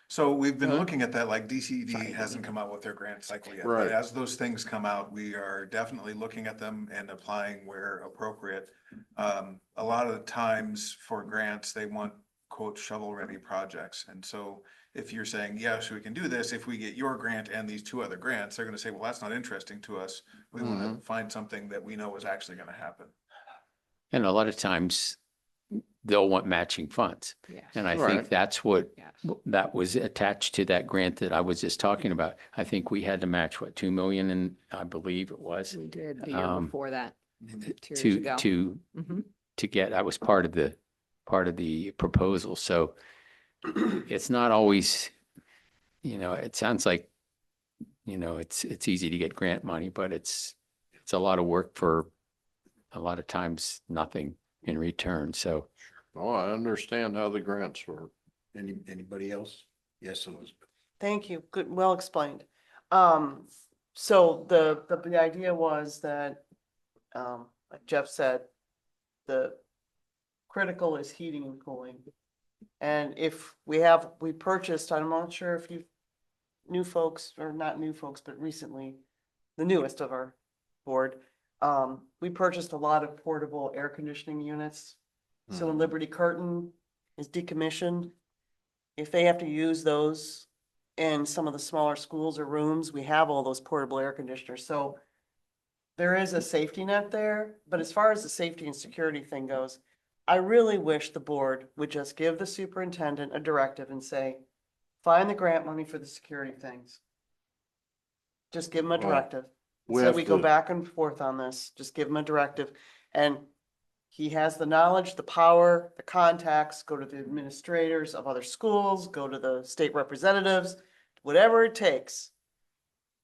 So we've been Huh? looking at that, like DCD hasn't come out with their grant cycle yet. Right. But as those things come out, we are definitely looking at them and applying where appropriate. A lot of the times for grants, they want quote shovel-ready projects. And so if you're saying, yes, we can do this, if we get your grant and these 2 other grants, they're gonna say, well, that's not interesting to us. We wanna find something that we know is actually gonna happen. And a lot of times they'll want matching funds. Yes. And I Right. think that's what, Yes. that was attached to that grant that I was just talking about. I think we had to match, 2 million, and I believe it was We did the year Um, before that, 2 years to, ago. Mhm. to get, that was part of the proposal. So it's not always, it sounds like, it's easy to get grant money, but it's a lot of work for a lot of times nothing in return. So Oh, I understand how the grants work. Anybody else? Yes, Elizabeth. Thank you. Good, well explained. So the idea was that, like Jeff said, the critical is heating and cooling. And if we purchased, I'm not sure if you new folks, or not new folks, but recently, the newest of our board, we purchased a lot of portable air conditioning units. So when Liberty Curtain is decommissioned, if they have to use those in some of the smaller schools or rooms, we have all those portable air conditioners. So there is a safety net there, but as far as the safety and security thing goes, I really wish the board would just give the superintendent a directive and say, find the grant money for the security things. Just give him a Well, directive. we So have we go to- back and forth on this, just give him a directive. And he has the knowledge, the power, the contacts, go to the administrators of other schools, go to the state representatives, whatever it takes.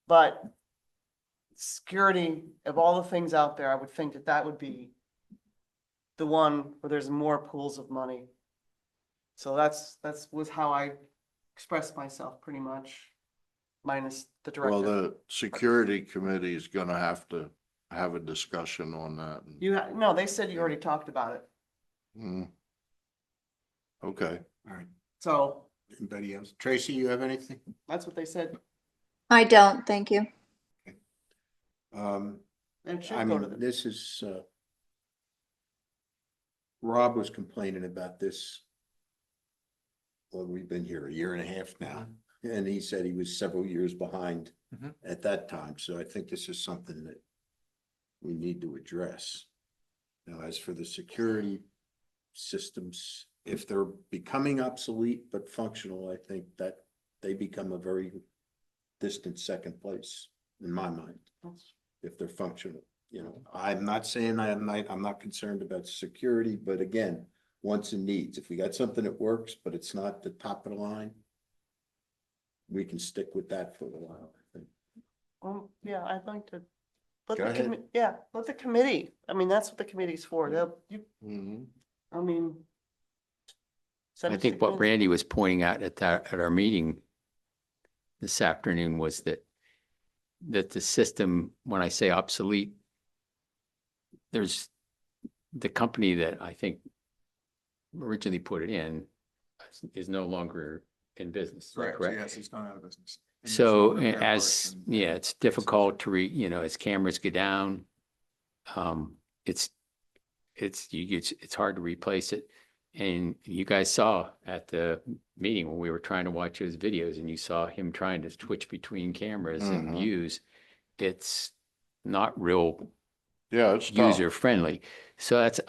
But security, of all the things out there, I would think that that would be the one where there's more pools of money. So was how I expressed myself pretty much, minus the Well, directive. the security committee is gonna have to have a discussion on that. No, they said you already talked about it. Hmm. Okay. All right. So Anybody else? Tracy, you have anything? that's what they said. I don't, thank you. It should I go to mean, the, this is, Rob was complaining about this. Well, we've been here a year and a half now, and he said he was several years behind Mhm. at that time, so I think this is something that we need to address. Now, as for the security systems, if they're becoming obsolete but functional, I think that they become a very distant second place in my mind, if they're functional. You know, I'm not saying I'm not concerned about security, but again, wants and needs. If we got something that works, but it's not the top of the line, we can stick with that for a while, I think. yeah, I'd like to. Let Go the ahead. Yeah, let the committee, I mean, that's what the committee's for. Mhm. I mean. send I it to think the what committee. Randy was pointing out at our meeting this afternoon was that the system, when I say obsolete, there's the company that I think originally put it in is no longer in business. Is that Correct, correct? yes, it's gone out of business. And there's So no repair parts as, and- yeah, it's difficult to as cameras go down, it's it's hard to replace it. And you guys saw at the meeting when we were trying to watch his videos and you saw him trying to switch between cameras and Mhm. views. It's not real Yeah, it's tough. user friendly. So that's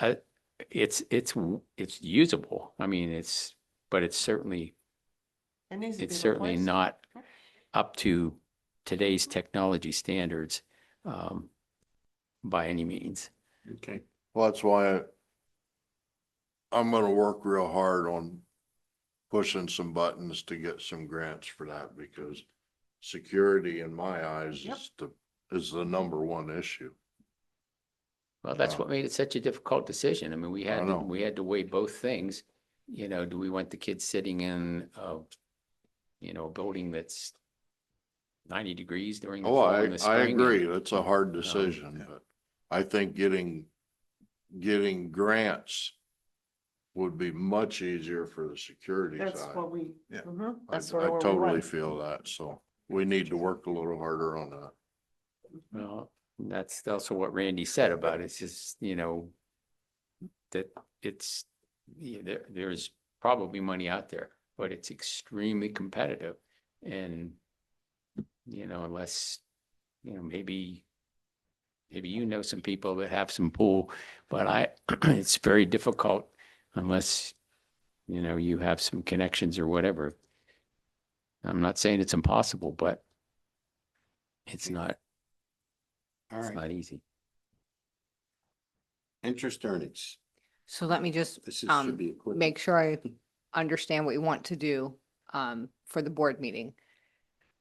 it's usable. I mean, but it's certainly It needs to be certainly replaced. not up to today's technology standards by any means. Okay. Well, that's why I'm gonna work real hard on pushing some buttons to get some grants for that, because security in my eyes Yep. is the number one issue. Well, that's Wow. what made it such a difficult decision. I mean, I know. we had to weigh both things. You know, do we want the kids sitting in a building that's 90 degrees during the Oh, fall I and the spring? agree. and- It's a hard decision, yeah. but I think getting grants would be much easier for the security That's side. what we, Yeah. that's I sort of where we totally went. feel that, so we need to work a little harder on that. Well, that's also what Randy said about it. It's just, that it's, there's probably money out there, but it's extremely competitive. And, unless, maybe some people that have some pull, but it's very difficult unless, you have some connections or whatever. I'm not saying it's impossible, but it's not, All it's right. not easy. Interest earnings. So let me just This should be a quick. make sure I understand what you want to do for the board meeting.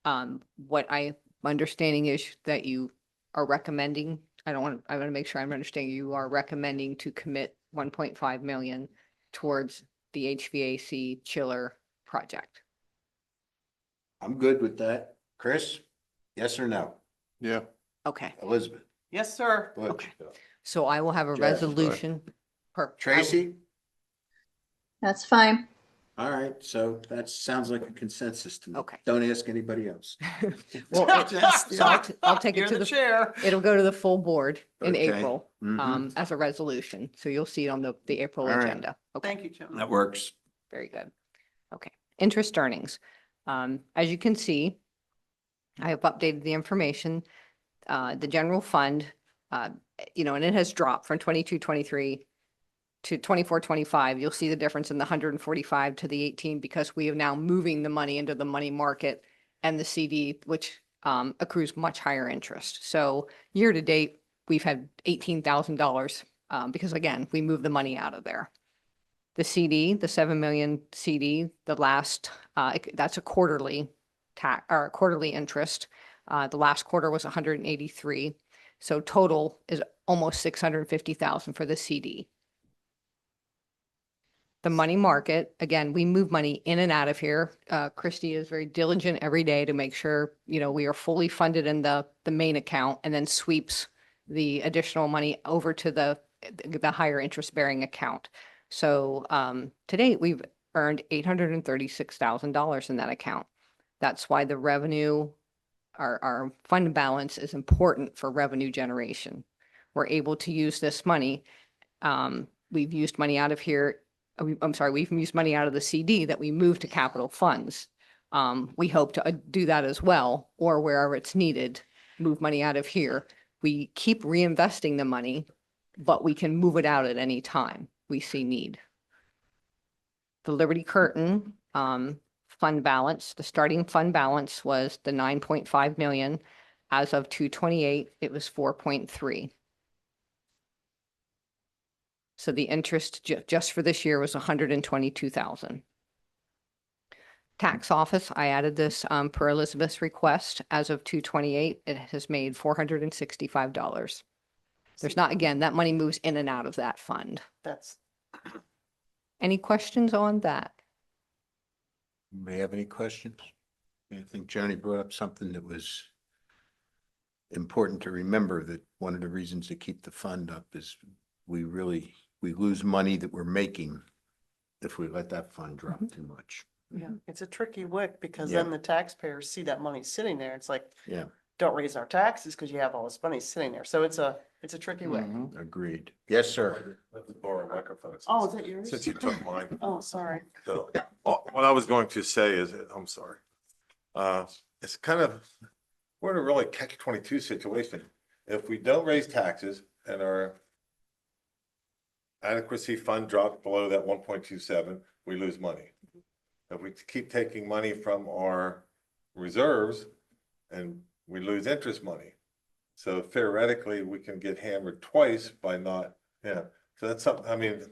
What I'm understanding is that you are recommending, I want to make sure I'm understanding, you are recommending to commit 1.5 million towards the HVAC chiller project. I'm good with that. Chris, yes or no? Yeah. Okay, Elizabeth, Yes, sir. Butch, so I will have a Jeff, resolution. Tracy? That's fine. All right, so that sounds like a consensus to me. Okay. Don't ask anybody else. Well, I'll take it You're to the the, chair. it'll go to the full board in Okay. April Mhm. as a resolution. So you'll see it on the April All right. agenda. Okay. Thank you, Jim. That works. Very good. Okay, interest earnings. As you can see, I have updated the information. The general fund, and it has dropped from 22-23 to 24-25. You'll see the difference in the 145 to the 18 because we are now moving the money into the money market and the CD, which accrues much higher interest. So year to date, we've had $18,000 because again, we moved the money out of there. The CD, the 7 million CD, the last, that's a quarterly quarterly interest. The last quarter was 183. So total is almost 650,000 for the CD. The money market, again, we move money in and out of here. Christy is very diligent every day to make sure, we are fully funded in the main account and then sweeps the additional money over to the higher interest bearing account. So to date, we've earned $836,000 in that account. That's why the revenue our fund balance is important for revenue generation. We're able to use this money. We've used money out of here. I'm sorry, we've used money out of the CD that we moved to capital funds. We hope to do that as well, or wherever it's needed, move money out of here. We keep reinvesting the money, but we can move it out at any time we see need. The Liberty Curtain, fund balance, the starting fund balance was the 9.5 million. As of 2/28, it was 4.3. So the interest just for this year was 122,000. Tax office, I added this per Elizabeth's request. As of 2/28, it has made $465. There's not, again, that money moves in and out of that fund. That's, Any questions on that? Anybody have any questions? I think Johnny brought up something that was important to remember, that one of the reasons to keep the fund up is we lose money that we're making if we let that fund drop too much. yeah, it's a tricky wick because Yeah. then the taxpayers see that money sitting there. It's like, Yeah. don't raise our taxes because you have all this money sitting there. So it's a tricky wick. Agreed. Yes, sir. Let me borrow a microphone. Oh, is that yours? Since you took mine. Oh, sorry. So, what I was going to say is, I'm sorry. It's kind of, we're in a really catch-22 situation. If we don't raise taxes and our adequacy fund drops below that 1.27, we lose money. If we keep taking money from our reserves, and we lose interest money. So theoretically, we can get hammered twice by not, yeah, so that's something, I mean.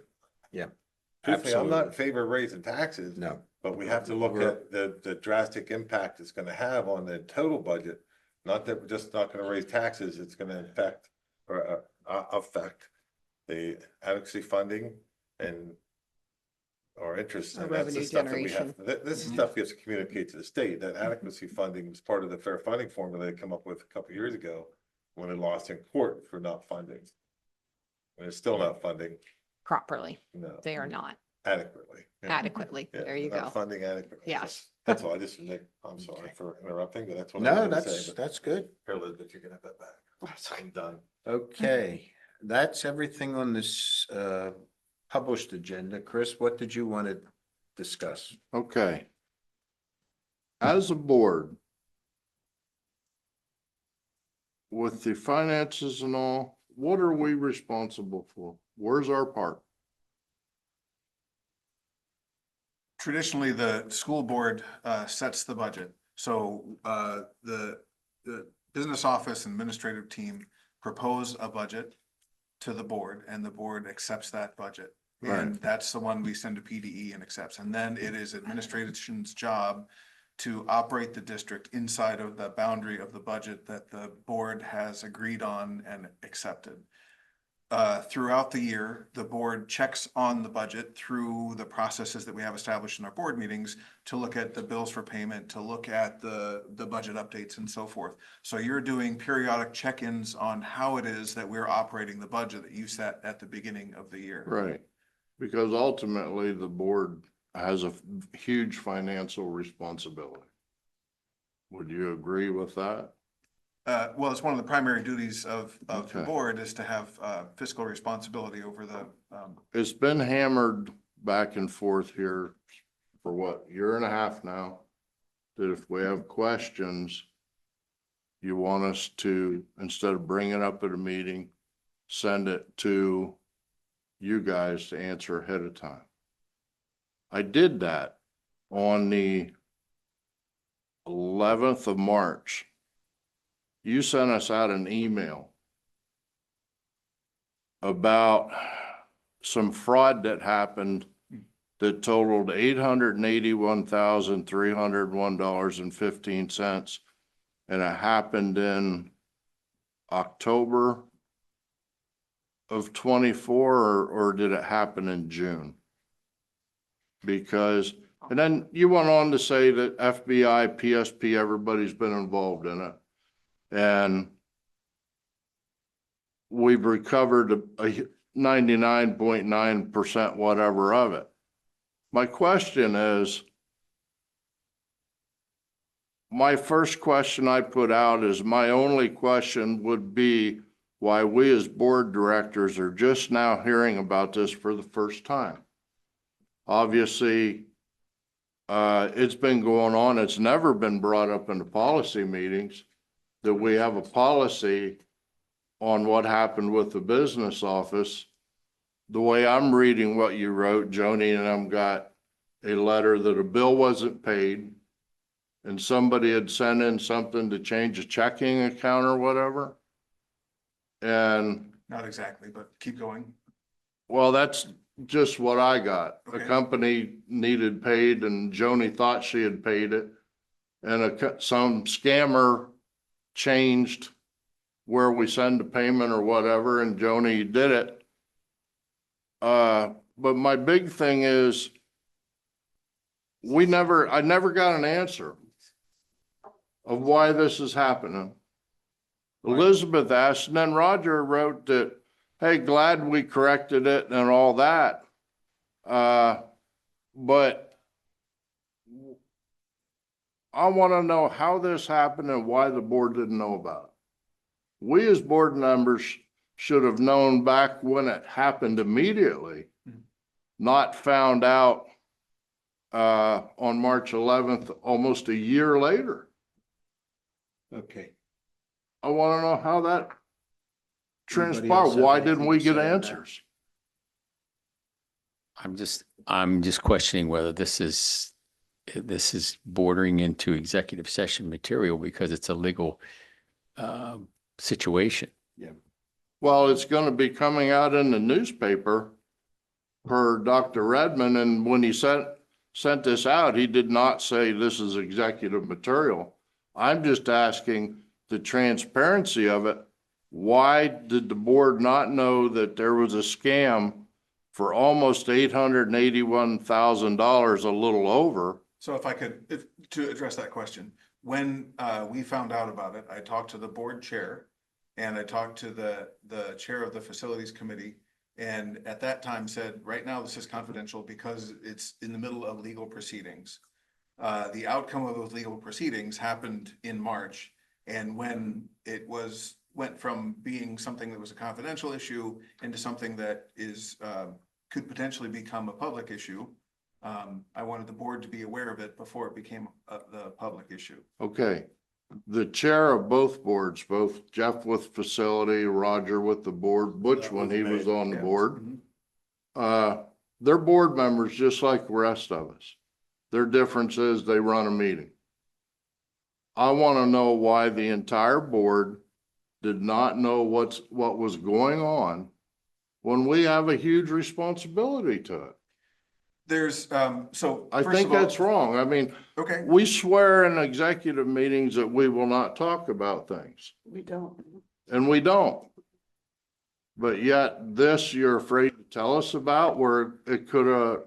Yeah, Truthfully, I'm not in absolutely. favor of raising taxes. No. But we have to look at the drastic impact it's gonna have on the total budget. Not that we're just not gonna raise taxes, it's gonna affect the adequacy funding and our interest. Our And that's the revenue stuff that we have. generation. This is stuff we have to communicate to the state. That adequacy funding was part of the fair funding formula they come up with a couple of years ago when they lost in court for not funding. And it's still not funding, Properly. no, They are not adequately. Yeah. adequately. Yeah, There you not go. Funding adequately. Yes. That's all. I just, I'm sorry for interrupting, but that's what I No, wanted to say. but- that's good. Here, Elizabeth, you can have that back. I'm done. Okay, that's everything on this published agenda. Chris, what did you want to discuss? Okay. As a board, with the finances and all, what are we responsible for? Where's our part? Traditionally, the school board sets the budget. So the business office and administrative team propose a budget to the board, and the board accepts that budget. And that's the one we send to PDE and accepts. And then it is administration's job to operate the district inside of the boundary of the budget that the board has agreed on and accepted. Throughout the year, the board checks on the budget through the processes that we have established in our board meetings to look at the bills for payment, to look at the budget updates and so forth. So you're doing periodic check-ins on how it is that we're operating the budget that you set at the beginning of the year. Right, because ultimately the board has a huge financial responsibility. Would you agree with that? Well, it's one of the primary duties of the Okay. board is to have fiscal responsibility over the, It's been hammered back and forth here for what, year and a half now? That if we have questions, you want us to, instead of bringing it up at a meeting, send it to you guys to answer ahead of time. I did that on the 11th of March. You sent us out an email about some fraud that happened that totaled $881,301.15. And it happened in October of 24, or did it happen in June? Because, and then you went on to say that FBI, PSP, everybody's been involved in it. And we've recovered a 99.9% whatever of it. My question is, my first question I put out is my only question would be why we as board directors are just now hearing about this for the first time. Obviously, it's been going on. It's never been brought up in the policy meetings that we have a policy on what happened with the business office. The way I'm reading what you wrote, Joni and them got a letter that a bill wasn't paid and somebody had sent in something to change a checking account or whatever. And Not exactly, but keep going. well, that's just what I got. A Okay. company needed paid and Joni thought she had paid it. And some scammer changed where we send the payment or whatever, and Joni did it. But my big thing is I never got an answer of why this is happening. Elizabeth asked, and then Roger wrote that, hey, glad we corrected it and all that. But I want to know how this happened and why the board didn't know about it. We as board members should have known back when it happened immediately, not found out on March 11th, almost a year later. Okay. I want to know how that Anybody else transpired. have Why anything didn't we to get say on that? answers? I'm just questioning whether this is bordering into executive session material because it's a legal situation. Well, it's going to be coming out in the newspaper per Dr. Redmond. And when he sent this out, he did not say this is executive material. I'm just asking the transparency of it. Why did the board not know that there was a scam for almost $881,000, a little over? So if I could, to address that question, when we found out about it, I talked to the board chair and I talked to the chair of the facilities committee. And at that time said, right now, this is confidential because it's in the middle of legal proceedings. The outcome of those legal proceedings happened in March. And when it went from being something that was a confidential issue into something that could potentially become a public issue, I wanted the board to be aware of it before it became the public issue. Okay. The chair of both boards, both Jeff with facility, Roger with the board, Butch That when was he was me, on the yeah. board. Mhm. They're board members just like the rest of us. Their difference is they run a meeting. I want to know why the entire board did not know what was going on when we have a huge responsibility to it. There's, so. I first think of all- that's wrong. I mean, Okay, we swear in executive meetings that we will not talk about things, We don't. and we don't. But yet this you're afraid to tell us about where it could have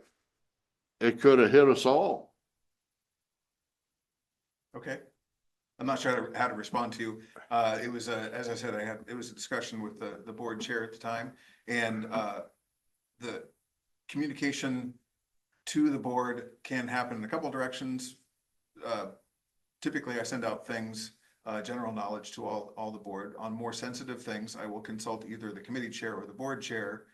hit us all. okay. I'm not sure how to respond to you. It was, as I said, it was a discussion with the board chair at the time. And the communication to the board can happen in a couple of directions. Typically, I send out things, general knowledge to all the board. On more sensitive things, I will consult either the committee chair or the board chair.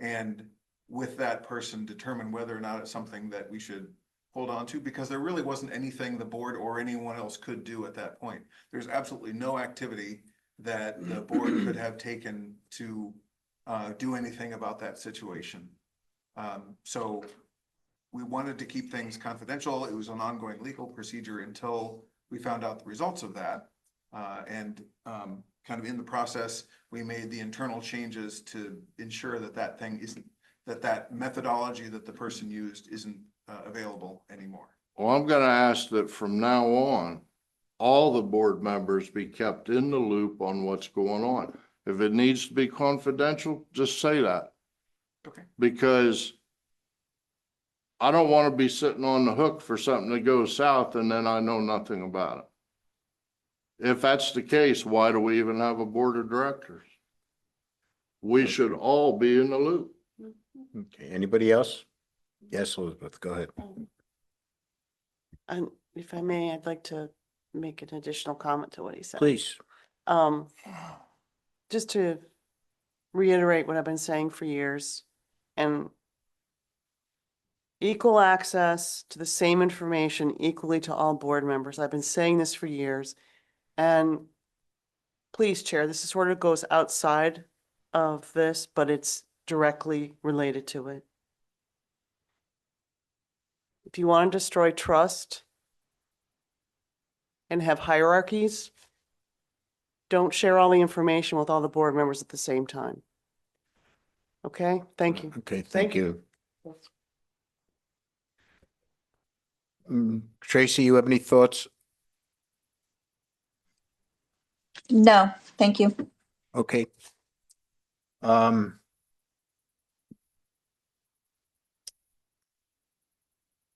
And with that person, determine whether or not it's something that we should hold on to, because there really wasn't anything the board or anyone else could do at that point. There's absolutely no activity that the board could have taken to do anything about that situation. So we wanted to keep things confidential. It was an ongoing legal procedure until we found out the results of that. And kind of in the process, we made the internal changes to ensure that that methodology that the person used isn't available anymore. Well, I'm gonna ask that from now on, all the board members be kept in the loop on what's going on. If it needs to be confidential, just say that. Okay. Because I don't want to be sitting on the hook for something that goes south and then I know nothing about it. If that's the case, why do we even have a board of directors? We should all be in the loop. Okay, anybody else? Yes, Elizabeth, go ahead. And if I may, I'd like to make an additional comment to what he said. Please. Um, just to reiterate what I've been saying for years, and equal access to the same information equally to all board members. I've been saying this for years. And please, Chair, this is sort of goes outside of this, but it's directly related to it. If you want to destroy trust and have hierarchies, don't share all the information with all the board members at the same time. Okay, thank you. Okay, Thank thank you. Tracy, you have any thoughts? No, thank you. Okay.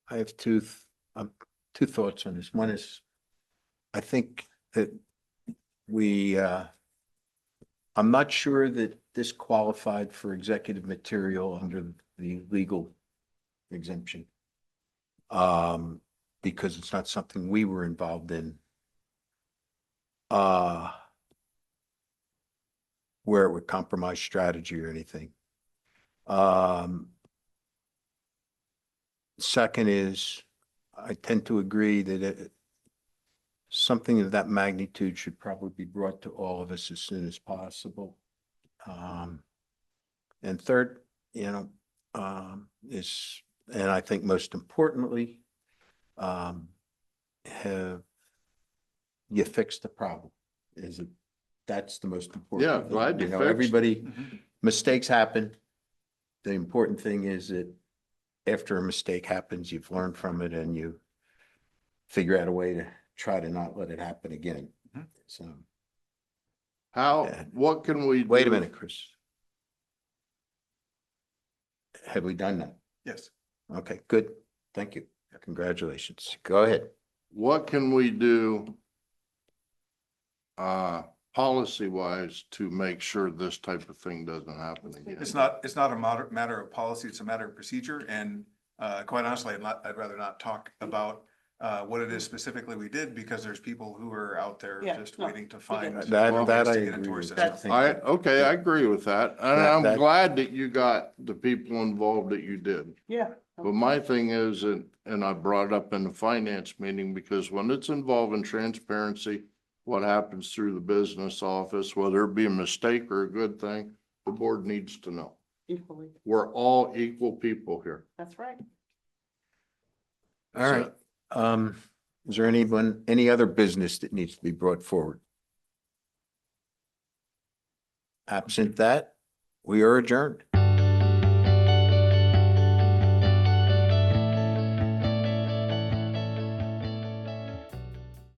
I have two thoughts on this. One is, I think that I'm not sure that this qualified for executive material under the legal exemption. Because it's not something we were involved in. Where it would compromise strategy or anything. Second is, I tend to agree that something of that magnitude should probably be brought to all of us as soon as possible. And third, and I think most importantly, have you fixed the problem? That's the most important. Yeah, thing. glad you know, fixed it. everybody, mistakes happen. The important thing is that after a mistake happens, you've learned from it and you figure out a way to try to not let it happen again. Mhm. So, What can we? wait a do? minute, Chris. Have we done that? Yes. Okay, good. Thank you. Congratulations. Go ahead. What can we do policy wise to make sure this type of thing doesn't happen again? It's not a matter of policy, it's a matter of procedure, and quite honestly, I'd rather not talk about what it is specifically we did, because there's people who are out there Yeah, just no, waiting to find. get it. That ways I to get agree into our with. system. I think Okay, I agree with that. And I'm That- glad that you got the people involved that you did. Yeah. But my thing is, and I brought it up in the finance meeting, because when it's involving transparency, what happens through the business office, whether it be a mistake or a good thing, the board needs to know. Equally, We're all equal people here. that's right. All right. Is there any other business that needs to be brought forward? Absent that, we are adjourned.